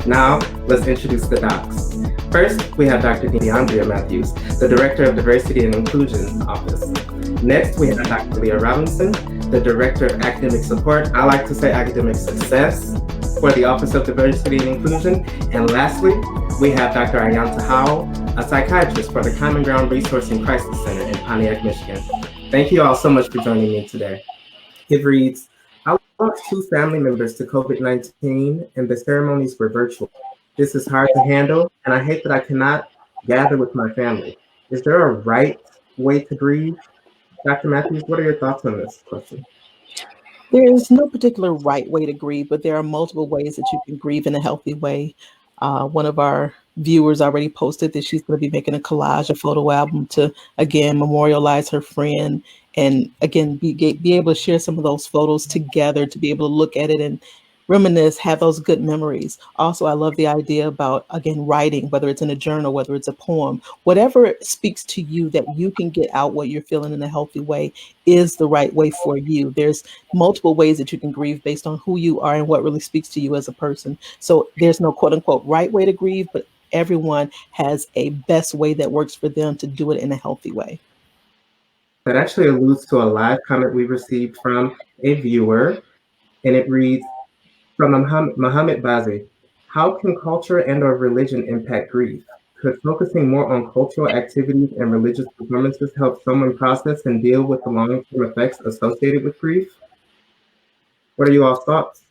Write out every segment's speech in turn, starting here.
Now, let's introduce the docs. First, we have Dr. DeAndrea Matthews, the Director of Diversity and Inclusion Office. Next, we have Dr. Leah Robinson, the Director of Academic Support, I like to say academic success, for the Office of Diversity and Inclusion. And lastly, we have Dr. Ayanta Howell, a psychiatrist for the Common Ground Resource and Crisis Center in Pontiac, Michigan. Thank you all so much for joining me today. It reads, I lost 2 family members to COVID-19 and the ceremonies were virtual. This is hard to handle and I hate that I cannot gather with my family. Is there a right way to grieve? Dr. Matthews, what are your thoughts on this question? There is no particular right way to grieve, but there are multiple ways that you can grieve in a healthy way. One of our viewers already posted that she's going to be making a collage, a photo album to, again, memorialize her friend and, again, be able to share some of those photos together to be able to look at it and reminisce, have those good memories. Also, I love the idea about, again, writing, whether it's in a journal, whether it's a poem, whatever speaks to you that you can get out what you're feeling in a healthy way is the right way for you. There's multiple ways that you can grieve based on who you are and what really speaks to you as a person. So there's no quote unquote right way to grieve, but everyone has a best way that works for them to do it in a healthy way. That actually alludes to a live comment we received from a viewer, and it reads, from Muhammad Bazi, how can culture and or religion impact grief? Could focusing more on cultural activities and religious performances help someone process and deal with the long-term effects associated with grief? What are you all's thoughts?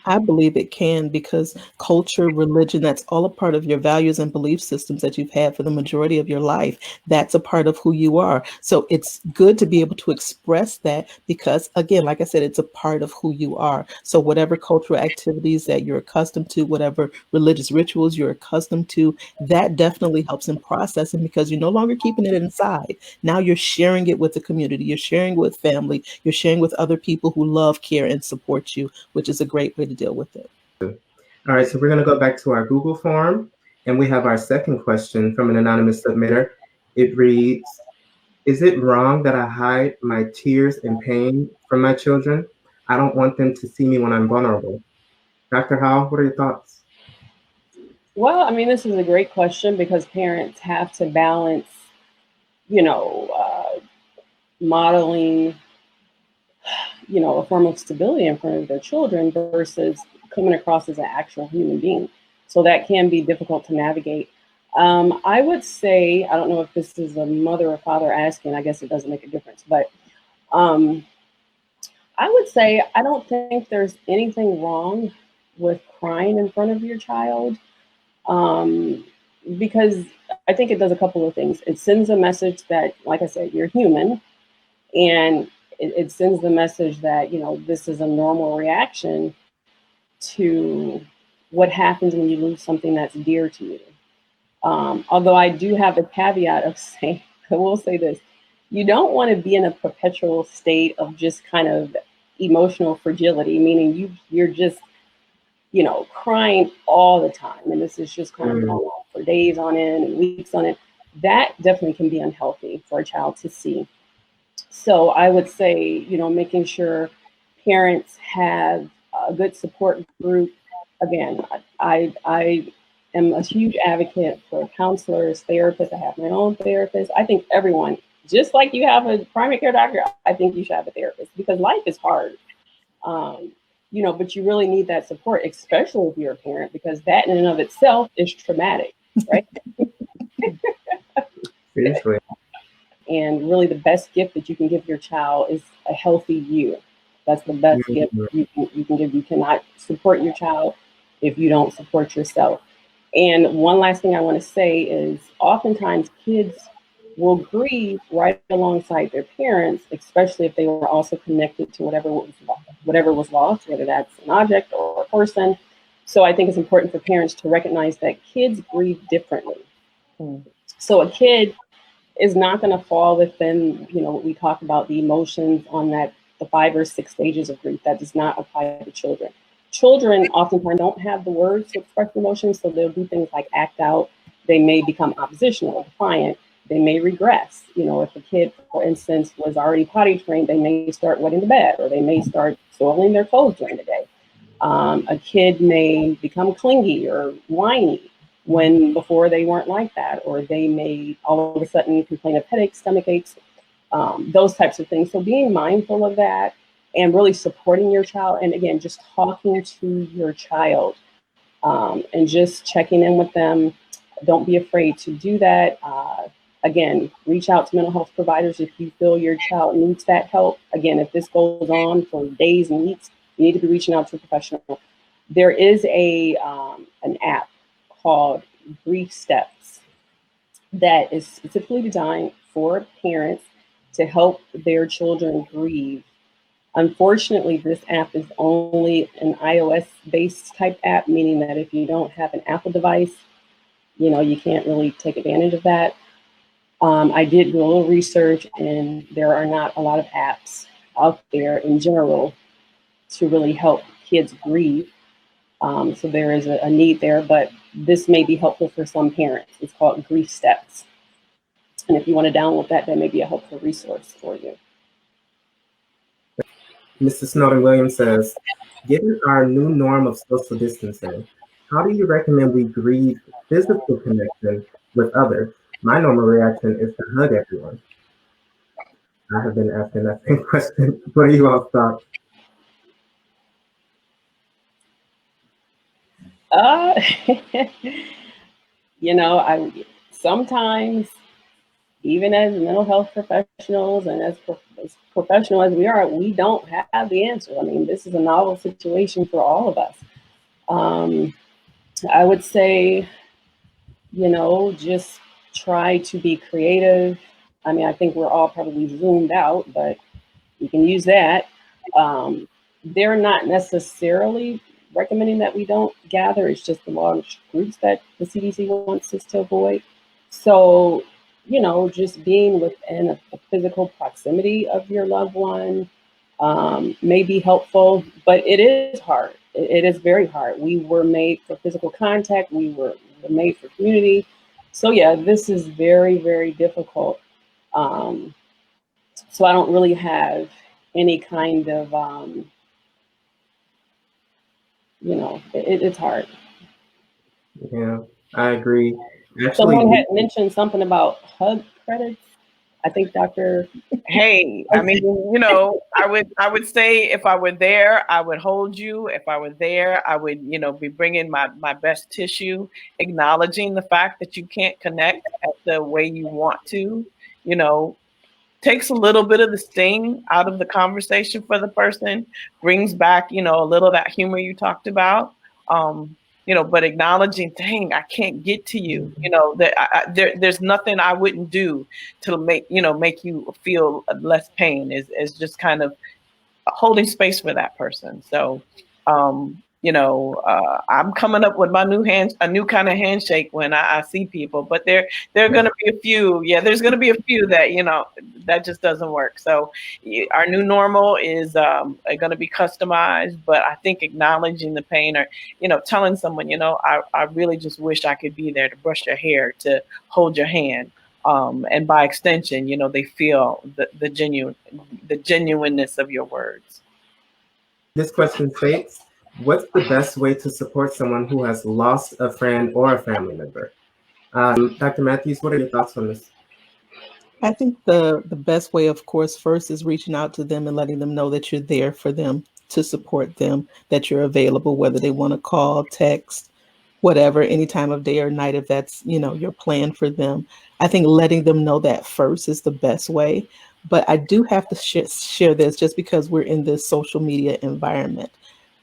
I believe it can, because culture, religion, that's all a part of your values and belief systems that you've had for the majority of your life. That's a part of who you are. So it's good to be able to express that because, again, like I said, it's a part of who you are. So whatever cultural activities that you're accustomed to, whatever religious rituals you're accustomed to, that definitely helps in processing because you're no longer keeping it inside. Now you're sharing it with the community. You're sharing with family. You're sharing with other people who love, care, and support you, which is a great way to deal with it. All right, so we're going to go back to our Google form, and we have our second question from an anonymous submitter. It reads, is it wrong that I hide my tears and pain from my children? I don't want them to see me when I'm vulnerable. Dr. Howell, what are your thoughts? Well, I mean, this is a great question because parents have to balance, modeling a form of stability in front of their children versus coming across as an actual human being. So that can be difficult to navigate. I would say, I don't know if this is a mother or father asking, I guess it doesn't make a difference, but I would say, I don't think there's anything wrong with crying in front of your child because I think it does a couple of things. It sends a message that, like I said, you're human, and it sends the message that, this is a normal reaction to what happens when you lose something that's dear to you. Although I do have a caveat of saying, I will say this, you don't want to be in a perpetual state of just kind of emotional fragility, meaning you're just, crying all the time. And this is just kind of going on for days on end and weeks on end. That definitely can be unhealthy for a child to see. So I would say, making sure parents have a good support group. Again, I am a huge advocate for counselors, therapists. I have my own therapist. I think everyone, just like you have a primary care doctor, I think you should have a therapist because life is hard. But you really need that support, especially if you're a parent, because that in and of itself is traumatic, right? Seriously. And really the best gift that you can give your child is a healthy you. That's the best gift you can give. You cannot support your child if you don't support yourself. And one last thing I want to say is oftentimes kids will grieve right alongside their parents, especially if they were also connected to whatever was lost, whether that's an object or a person. So I think it's important for parents to recognize that kids grieve differently. So a kid is not going to fall within, what we talk about, the emotions on the 5 or 6 stages of grief. That does not apply to children. Children oftentimes don't have the words to express emotions, so they'll do things like act out. They may become oppositional, defiant. They may regress. If a kid, for instance, was already potty trained, they may start wetting the bed, or they may start soiling their clothes during the day. A kid may become clingy or whiny when before they weren't like that, or they may all of a sudden complain of headaches, stomach aches, those types of things. So being mindful of that and really supporting your child, and again, just talking to your child and just checking in with them. Don't be afraid to do that. Again, reach out to mental health providers if you feel your child needs that help. Again, if this goes on for days and weeks, you need to be reaching out to a professional. There is an app called Grief Steps that is specifically designed for parents to help their children grieve. Unfortunately, this app is only an iOS-based type app, meaning that if you don't have an Apple device, you can't really take advantage of that. I did do a little research, and there are not a lot of apps out there in general to really help kids grieve. So there is a need there, but this may be helpful for some parents. It's called Grief Steps. And if you want to download that, that may be a helpful resource for you. Mrs. Snowden Williams says, given our new norm of social distancing, how do you recommend we grieve physical connection with others? My normal reaction is to hug everyone. I have been asking that same question. What are you all thoughts? I sometimes, even as mental health professionals and as professional as we are, we don't have the answer. I mean, this is a novel situation for all of us. I would say, just try to be creative. I mean, I think we're all probably zoomed out, but you can use that. They're not necessarily recommending that we don't gather. It's just the large groups that the CDC wants us to avoid. So, just being within a physical proximity of your loved one may be helpful, but it is hard. It is very hard. We were made for physical contact. We were made for community. So yeah, this is very, very difficult. So I don't really have any kind of, it's hard. Yeah, I agree. Actually, someone had mentioned something about hug credits. I think Dr. Hey, I mean, I would say if I were there, I would hold you. If I were there, I would, be bringing my best tissue, acknowledging the fact that you can't connect at the way you want to, takes a little bit of the sting out of the conversation for the person, brings back, a little of that humor you talked about. But acknowledging, dang, I can't get to you. That there's nothing I wouldn't do to make you feel less pain. Is just kind of holding space for that person. So, I'm coming up with my a new kind of handshake when I see people. But there are going to be a few. Yeah, there's going to be a few that that just doesn't work. So our new normal is going to be customized. But I think acknowledging the pain, or telling someone, I really just wish I could be there to brush your hair, to hold your hand. And by extension, they feel the genuineness of your words. This question states, what's the best way to support someone who has lost a friend or a family member? Dr. Matthews, what are your thoughts on this? I think the best way, of course, first is reaching out to them and letting them know that you're there for them, to support them, that you're available, whether they want to call, text, whatever, any time of day or night, if that's, your plan for them. I think letting them know that first is the best way. But I do have to share this just because we're in this social media environment.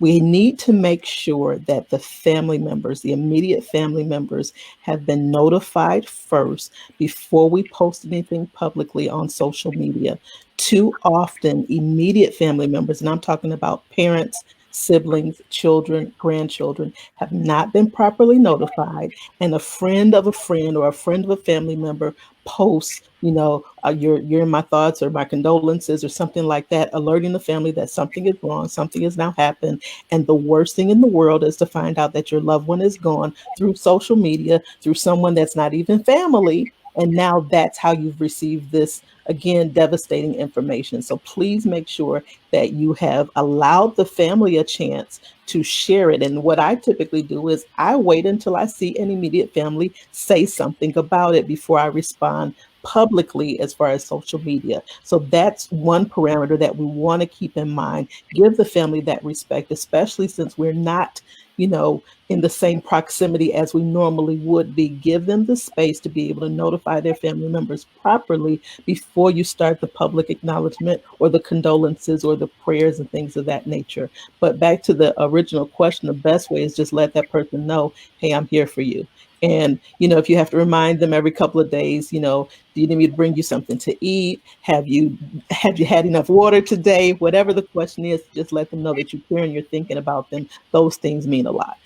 We need to make sure that the family members, the immediate family members, have been notified first before we post anything publicly on social media. Too often, immediate family members, and I'm talking about parents, siblings, children, grandchildren, have not been properly notified, and a friend of a friend or a friend of a family member posts, you're in my thoughts or my condolences or something like that, alerting the family that something is wrong, something has now happened. And the worst thing in the world is to find out that your loved one is gone through social media, through someone that's not even family, And now that's how you've received this, again, devastating information. So please make sure that you have allowed the family a chance to share it. And what I typically do is I wait until I see an immediate family say something about it before I respond publicly as far as social media. So that's one parameter that we want to keep in mind. Give the family that respect, especially since we're not, in the same proximity as we normally would be. Give them the space to be able to notify their family members properly before you start the public acknowledgement or the condolences or the prayers and things of that nature. But back to the original question, the best way is just let that person know, hey, I'm here for you. And, if you have to remind them every couple of days, do you need me to bring you something to eat? Have you had enough water today? Whatever the question is, just let them know that you care and you're thinking about them. Those things mean a lot.